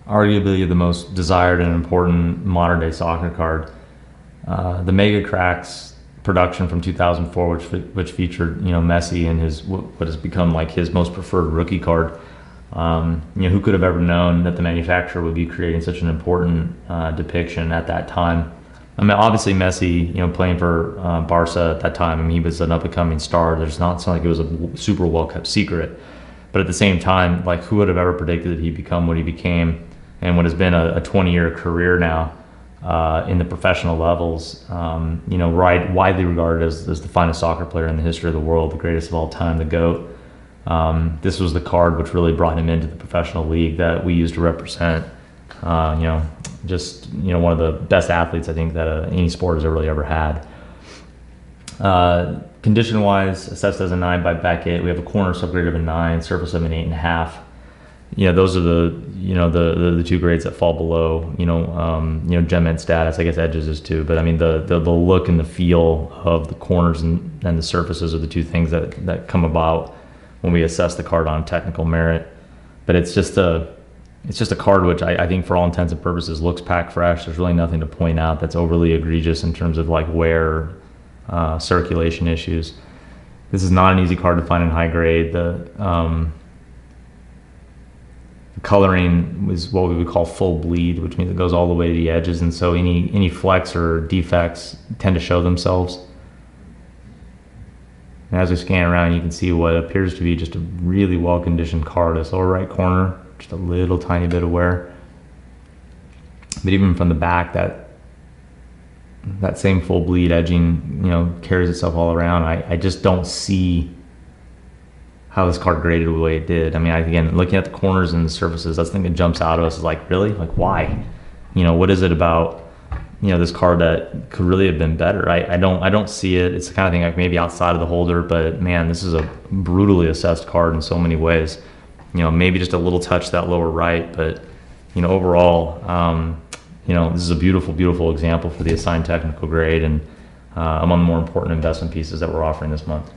arguably the most desired and important modern day soccer card. The Mega Cracks production from 2004, which featured Messi and his what has become like his most preferred rookie card. Who could have ever known that the manufacturer would be creating such an important depiction at that time? I mean, obviously Messi, playing for Barca at that time, I mean, he was an up-and-coming star. There's not something like it was a super well-kept secret. But at the same time, like, who would have ever predicted that he'd become what he became, and what has been a 20-year career now in the professional levels, widely regarded as the finest soccer player in the history of the world, the greatest of all time, the GOAT. This was the card which really brought him into the professional league that we used to represent, one of the best athletes I think that any sport has really ever had. Condition-wise, assessed as a 9 by Beckett. We have a corner subgrade of a 9, surface of an 8.5. Those are the two grades that fall below, gem ed status. I guess edges is too, but I mean the look and the feel of the corners and the surfaces are the two things that come about when we assess the card on technical merit. But it's just a card which I think for all intents and purposes looks pack fresh. There's really nothing to point out that's overly egregious in terms of like wear, circulation issues. This is not an easy card to find in high grade. The coloring is what we would call full bleed, which means it goes all the way to the edges, and so any flecks or defects tend to show themselves. And as we scan around, you can see what appears to be just a really well-conditioned card. This lower right corner, just a little tiny bit of wear. But even from the back, that same full bleed edging, carries itself all around. I just don't see how this card graded the way it did. I mean, again, looking at the corners and the surfaces, that's the thing that jumps out at us is like, really? Like, why? What is it about this card that could really have been better? I don't see it. It's the kind of thing like maybe outside of the holder, but man, this is a brutally assessed card in so many ways. Maybe just a little touch that lower right, but overall, this is a beautiful, beautiful example for the assigned technical grade and among the more important investment pieces that we're offering this month.